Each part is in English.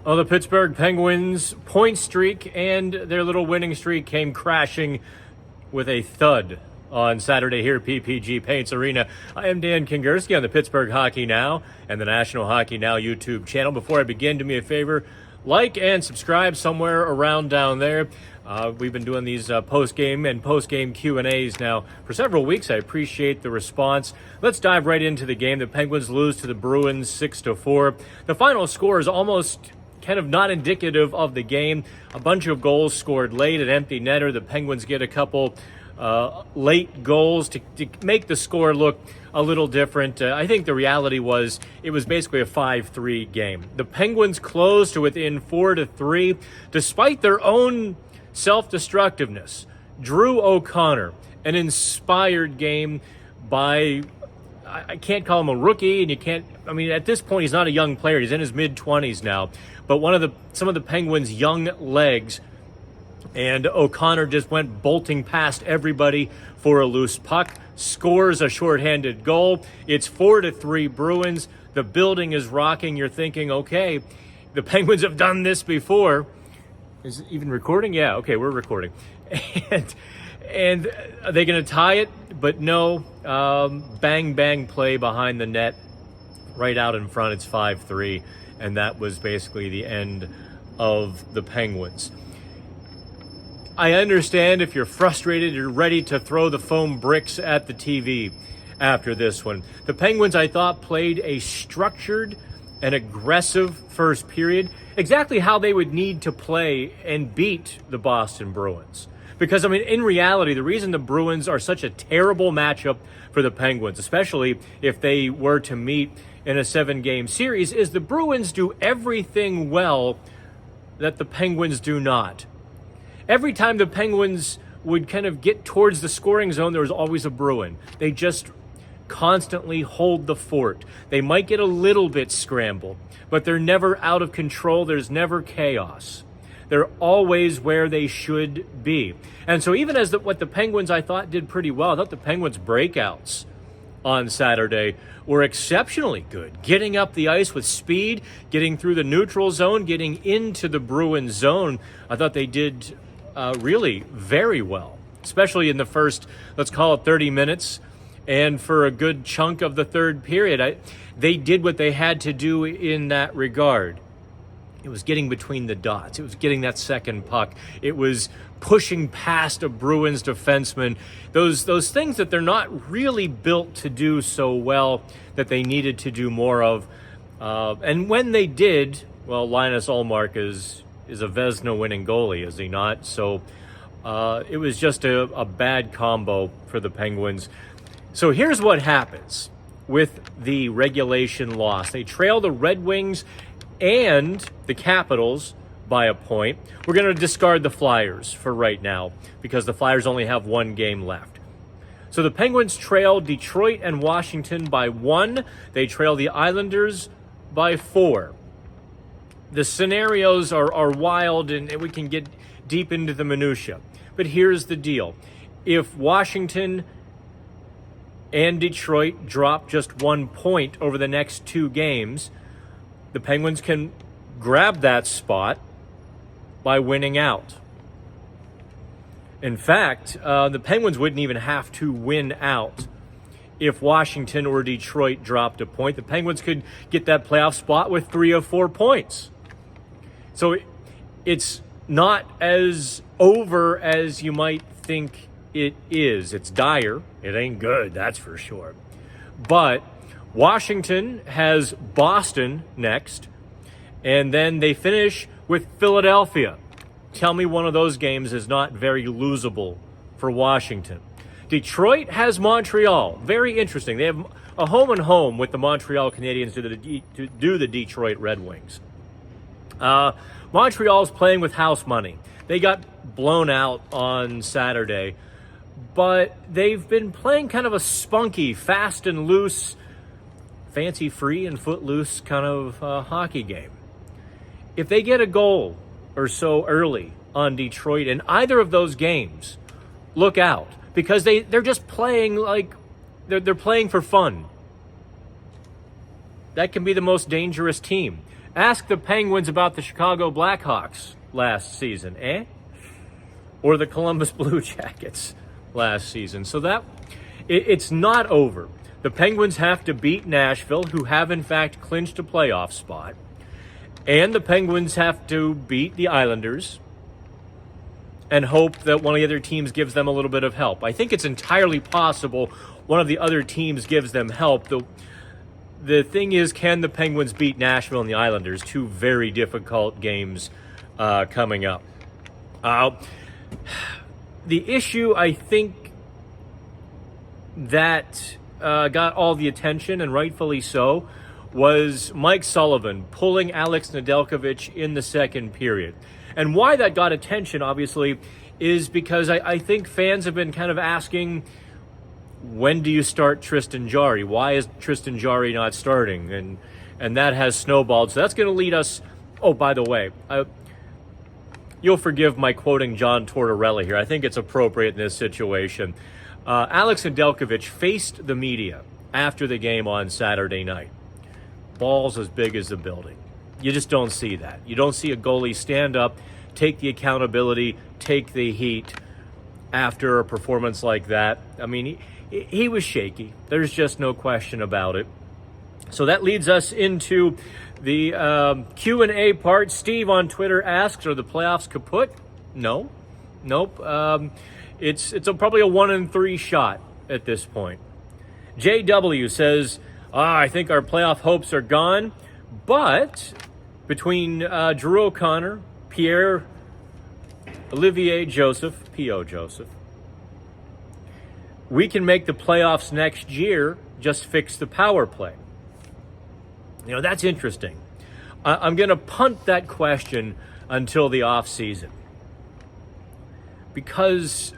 Well, the Pittsburgh Penguins' point streak and their little winning streak came crashing with a thud on Saturday here at PPG Paints Arena. I am Dan Kingerski on the Pittsburgh Hockey Now and the National Hockey Now YouTube channel. Before I begin, do me a favor, like and subscribe somewhere around down there. We've been doing these post-game and post-game Q&As now for several weeks. I appreciate the response. Let's dive right into the game. The Penguins lose to the Bruins 6-4. The final score is almost kind of not indicative of the game. A bunch of goals scored late, an empty netter. The Penguins get a couple late goals to make the score look a little different. I think the reality was it was basically a 5-3 game. The Penguins closed to within 4-3 despite their own self-destructiveness. Drew O'Connor, an inspired game by, I can't call him a rookie, and you can't, I mean, at this point, he's not a young player. He's in his mid-20s now. But some of the Penguins' young legs, and O'Connor just went bolting past everybody for a loose puck, scores a shorthanded goal. It's 4-3 Bruins. The building is rocking. You're thinking, okay, the Penguins have done this before. Is it even recording? Yeah, okay, we're recording. And are they going to tie it? But no, bang, bang play behind the net, right out in front. It's 5-3, and that was basically the end of the Penguins. I understand if you're frustrated, you're ready to throw the foam bricks at the TV after this one. The Penguins, I thought, played a structured and aggressive first period, exactly how they would need to play and beat the Boston Bruins. Because, I mean, in reality, the reason the Bruins are such a terrible matchup for the Penguins, especially if they were to meet in a 7-game series, is the Bruins do everything well that the Penguins do not. Every time the Penguins would kind of get towards the scoring zone, there was always a Bruin. They just constantly hold the fort. They might get a little bit scrambled, but they're never out of control. There's never chaos. They're always where they should be. And so even as what the Penguins, I thought, did pretty well, I thought the Penguins' breakouts on Saturday were exceptionally good. Getting up the ice with speed, getting through the neutral zone, getting into the Bruins zone. I thought they did really very well, especially in the first, let's call it 30 minutes. And for a good chunk of the third period, they did what they had to do in that regard. It was getting between the dots. It was getting that second puck. It was pushing past a Bruins defenseman. Those things that they're not really built to do so well, that they needed to do more of. And when they did, well, Linus Ullmark is a Vezina-winning goalie, is he not? So it was just a bad combo for the Penguins. So here's what happens with the regulation loss. They trail the Red Wings and the Capitals by a point. We're going to discard the Flyers for right now because the Flyers only have one game left. So the Penguins trail Detroit and Washington by 1. They trail the Islanders by 4. The scenarios are wild, and we can get deep into the minutia. But here's the deal. If Washington and Detroit drop just 1 point over the next 2 games, the Penguins can grab that spot by winning out. In fact, the Penguins wouldn't even have to win out if Washington or Detroit dropped a point. The Penguins could get that playoff spot with 3 of 4 points. So it's not as over as you might think it is. It's dire. It ain't good, that's for sure. But Washington has Boston next, and then they finish with Philadelphia. Tell me one of those games is not very losable for Washington. Detroit has Montreal. Very interesting. They have a home and home with the Montreal Canadiens to do the Detroit Red Wings. Montreal's playing with house money. They got blown out on Saturday, but they've been playing kind of a spunky, fast and loose, fancy-free and footloose kind of hockey game. If they get a goal or so early on Detroit in either of those games, look out, because they're just playing like they're playing for fun. That can be the most dangerous team. Ask the Penguins about the Chicago Blackhawks last season, eh? Or the Columbus Blue Jackets last season. So it's not over. The Penguins have to beat Nashville, who have in fact clinched a playoff spot. And the Penguins have to beat the Islanders and hope that one of the other teams gives them a little bit of help. I think it's entirely possible one of the other teams gives them help. The thing is, can the Penguins beat Nashville and the Islanders? Two very difficult games coming up. The issue, I think, that got all the attention, and rightfully so, was Mike Sullivan pulling Alex Nedeljkovic in the second period. And why that got attention, obviously, is because I think fans have been kind of asking, when do you start Tristan Jarry? Why is Tristan Jarry not starting? And that has snowballed. So that's going to lead us... Oh, by the way, you'll forgive my quoting John Tortorella here. I think it's appropriate in this situation. Alex Nedeljkovic faced the media after the game on Saturday night. Balls as big as the building. You just don't see that. You don't see a goalie stand up, take the accountability, take the heat after a performance like that. I mean, he was shaky. There's just no question about it. So that leads us into the Q&A part. Steve on Twitter asks, are the playoffs kaput? No. Nope. It's probably a 1-3 shot at this point. JW says, I think our playoff hopes are gone, but between Drew O'Connor, Olivier Joseph, P.O. Joseph, we can make the playoffs next year, just fix the power play. You know, that's interesting. I'm going to punt that question until the offseason, because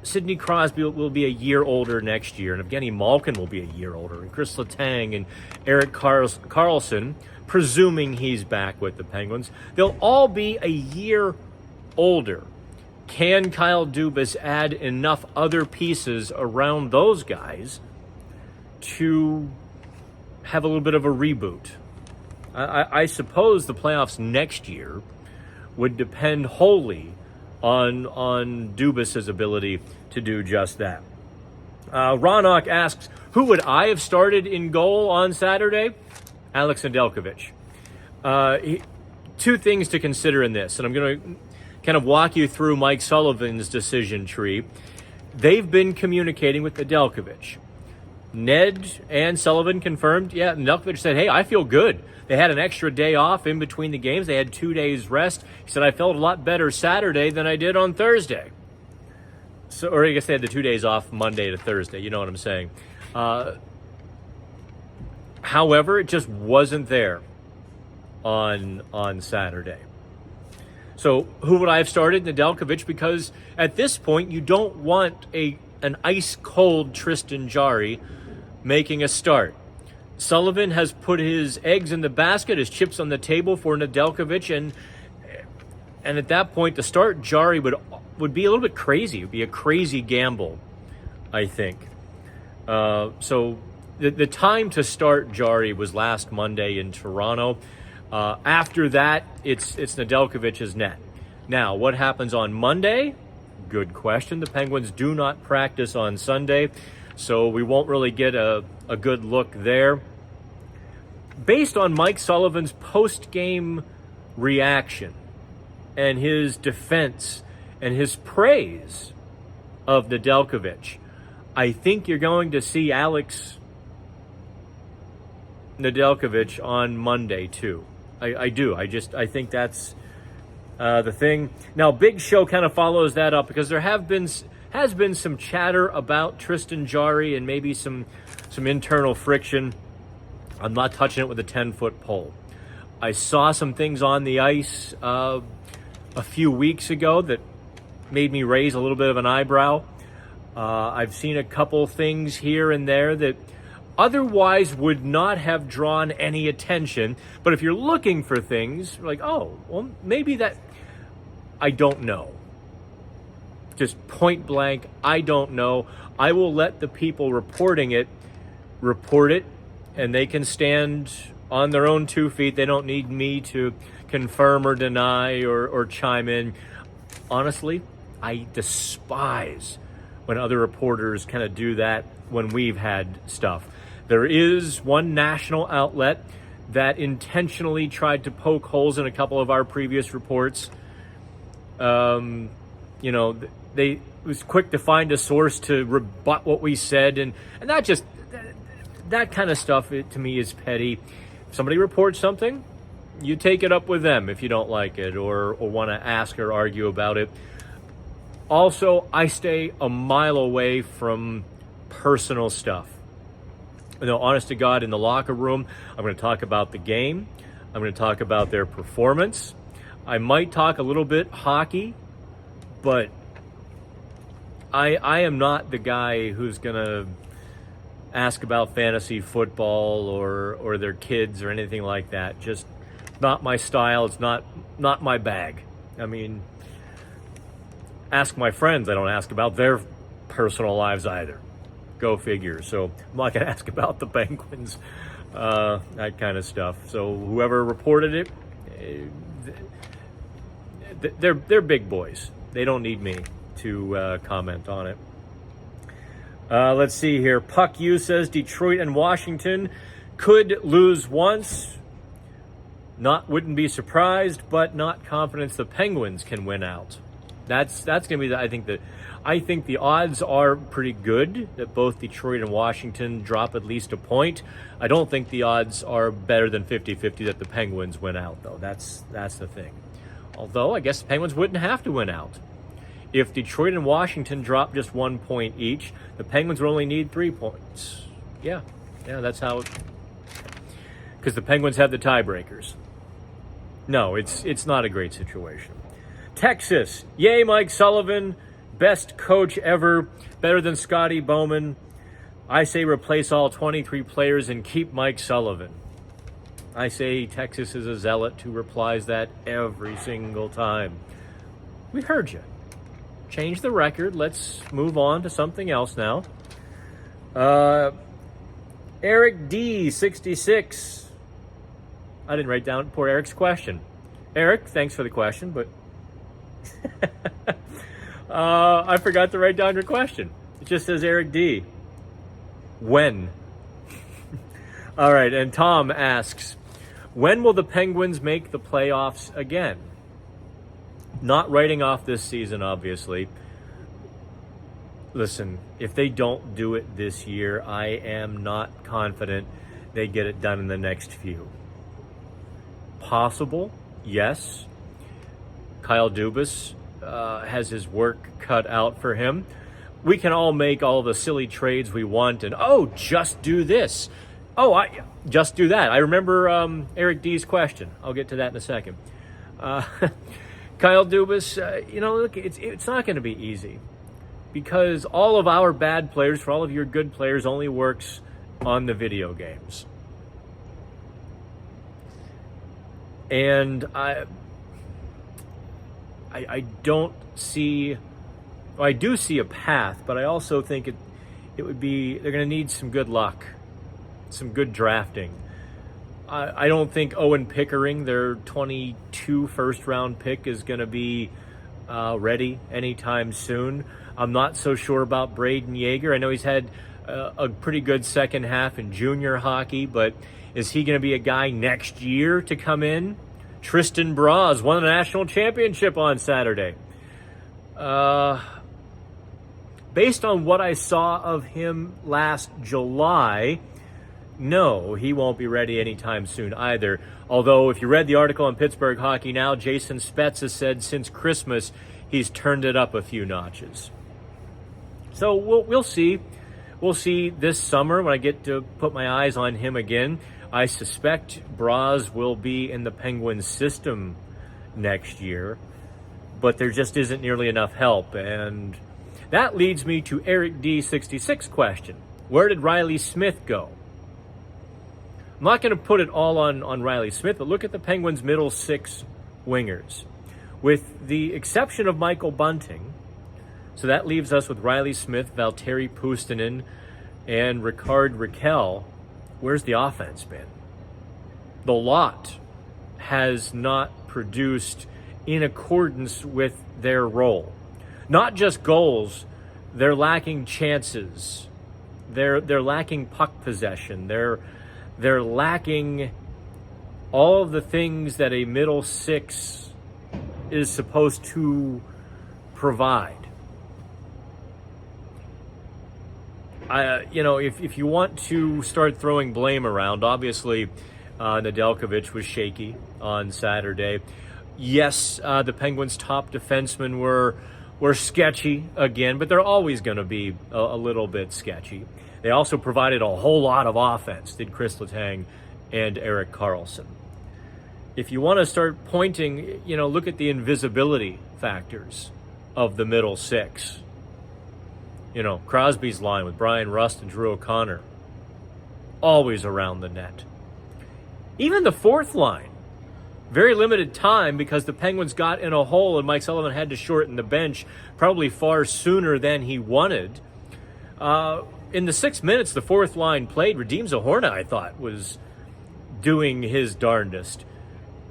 Sidney Crosby will be a year older next year, and Evgeny Malkin will be a year older, and Chris Letang and Erik Karlsson, presuming he's back with the Penguins, they'll all be a year older. Can Kyle Dubas add enough other pieces around those guys to have a little bit of a reboot? I suppose the playoffs next year would depend wholly on Dubas' ability to do just that. Ronock asks, who would I have started in goal on Saturday? Alex Nedeljkovic. Two things to consider in this, and I'm going to kind of walk you through Mike Sullivan's decision tree. They've been communicating with Nedeljkovic. Ned and Sullivan confirmed, Nedeljkovic said, hey, I feel good. They had an extra day off in between the games. They had 2 days rest. He said, I felt a lot better Saturday than I did on Thursday. So, or I guess they had the 2 days off Monday to Thursday. You know what I'm saying. However, it just wasn't there on Saturday. So who would I have started? Nedeljkovic, because at this point you don't want an ice-cold Tristan Jarry making a start. Sullivan has put his eggs in the basket, his chips on the table for Nedeljkovic, and at that point to start Jarry would be a little bit crazy. It would be a crazy gamble, I think. So the time to start Jarry was last Monday in Toronto. After that, it's Nedeljkovic's net. Now, what happens on Monday? Good question. The Penguins do not practice on Sunday, so we won't really get a good look there. Based on Mike Sullivan's post-game reaction and his defense and his praise of Nedeljkovic, I think you're going to see Alex Nedeljkovic on Monday too. I do. I think that's the thing. Now, Big Show kind of follows that up because there has been some chatter about Tristan Jarry and maybe some internal friction. I'm not touching it with a 10-foot pole. I saw some things on the ice a few weeks ago that made me raise a little bit of an eyebrow. I've seen a couple things here and there that otherwise would not have drawn any attention. But if you're looking for things like, oh, well, maybe that, I don't know. Just point blank, I don't know. I will let the people reporting it report it, and they can stand on their own 2 feet. They don't need me to confirm or deny or chime in. Honestly, I despise when other reporters kind of do that when we've had stuff. There is one national outlet that intentionally tried to poke holes in a couple of our previous reports. They was quick to find a source to rebut what we said, and not just that kind of stuff. To me is petty. If somebody reports something, you take it up with them if you don't like it or want to ask or argue about it. Also, I stay a mile away from personal stuff. Honest to God, in the locker room, I'm going to talk about the game. I'm going to talk about their performance. I might talk a little bit hockey, but I am not the guy who's going to ask about fantasy football or their kids or anything like that. Just not my style. It's not my bag. I mean, ask my friends. I don't ask about their personal lives either. Go figure. So I'm not going to ask about the Penguins, that kind of stuff. So whoever reported it, they're big boys. They don't need me to comment on it. Let's see here. Puck U says Detroit and Washington could lose once. Wouldn't be surprised, but not confident the Penguins can win out. That's going to be I think the odds are pretty good that both Detroit and Washington drop at least a point. I don't think the odds are better than 50-50 that the Penguins win out, though. That's the thing. Although I guess the Penguins wouldn't have to win out. If Detroit and Washington drop just 1 point each, the Penguins would only need 3 points. Yeah, that's how it... Because the Penguins have the tiebreakers. No, it's not a great situation. Texas, yay Mike Sullivan, best coach ever, better than Scotty Bowman. I say replace all 23 players and keep Mike Sullivan. I say Texas is a zealot who replies that every single time. We heard you. Change the record. Let's move on to something else now. Eric D, 66. I didn't write down poor Eric's question. Eric, thanks for the question, but I forgot to write down your question. It just says Eric D. When? All right, and Tom asks, when will the Penguins make the playoffs again? Not writing off this season, obviously. Listen, if they don't do it this year, I am not confident they get it done in the next few. Possible, yes. Kyle Dubas has his work cut out for him. We can all make all the silly trades we want and, just do this. Just do that. I remember Eric D's question. I'll get to that in a second. Kyle Dubas, look, it's not going to be easy because all of our bad players, for all of your good players, only works on the video games. And I don't see... Well, I do see a path, but I also think it would be... They're going to need some good luck, some good drafting. I don't think Owen Pickering, their 22 first-round pick, is going to be ready anytime soon. I'm not so sure about Braden Yeager. I know he's had a pretty good second half in junior hockey, but is he going to be a guy next year to come in? Tristan Braz won the national championship on Saturday. Based on what I saw of him last July, no, he won't be ready anytime soon either. Although, if you read the article on Pittsburgh Hockey Now, Jason Spetz has said since Christmas he's turned it up a few notches. So we'll see. We'll see this summer when I get to put my eyes on him again. I suspect Braz will be in the Penguins system next year, but there just isn't nearly enough help. And that leads me to Eric D66 question. Where did Riley Smith go? I'm not going to put it all on Riley Smith, but look at the Penguins' middle six wingers. With the exception of Michael Bunting, so that leaves us with Riley Smith, Valtteri Puustinen, and Rickard Rakell. Where's the offense been? the lot has not produced in accordance with their role. Not just goals, they're lacking chances. They're lacking puck possession. They're lacking all of the things that a middle six is supposed to provide. If you want to start throwing blame around, obviously Nedeljkovic was shaky on Saturday. Yes, the Penguins' top defensemen were sketchy again, but they're always going to be a little bit sketchy. They also provided a whole lot of offense, did Chris Letang and Erik Karlsson. If you want to start pointing, look at the invisibility factors of the middle six. Crosby's line with Brian Rust and Drew O'Connor, always around the net. Even the fourth line, very limited time because the Penguins got in a hole and Mike Sullivan had to shorten the bench probably far sooner than he wanted. In the 6 minutes the fourth line played, Radim Zohorna, I thought, was doing his darndest.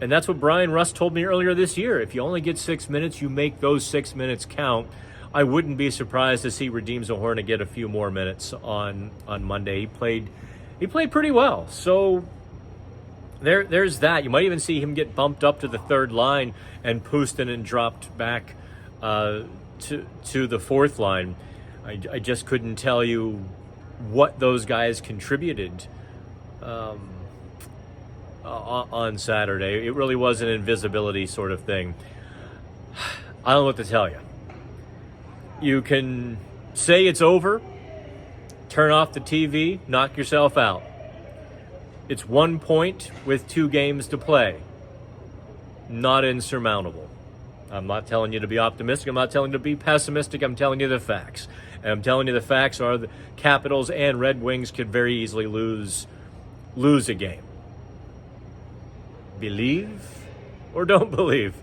And that's what Brian Rust told me earlier this year. If you only get 6 minutes, you make those 6 minutes count. I wouldn't be surprised to see Radim Zohorna get a few more minutes on Monday. He played pretty well. So there's that. You might even see him get bumped up to the third line and Puustinen dropped back to the fourth line. I just couldn't tell you what those guys contributed on Saturday. It really was an invisibility sort of thing. I don't know what to tell you. You can say it's over, turn off the TV, knock yourself out. It's 1 point with 2 games to play. Not insurmountable. I'm not telling you to be optimistic. I'm not telling you to be pessimistic. I'm telling you the facts. And I'm telling you the facts are the Capitals and Red Wings could very easily lose a game. Believe or don't believe.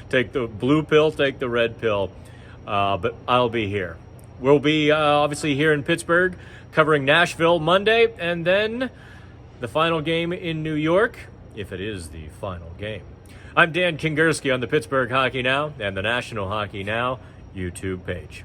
Take the blue pill, take the red pill. But I'll be here. We'll be obviously here in Pittsburgh covering Nashville Monday and then the final game in New York, if it is the final game. I'm Dan Kingerski on the Pittsburgh Hockey Now and the National Hockey Now YouTube page.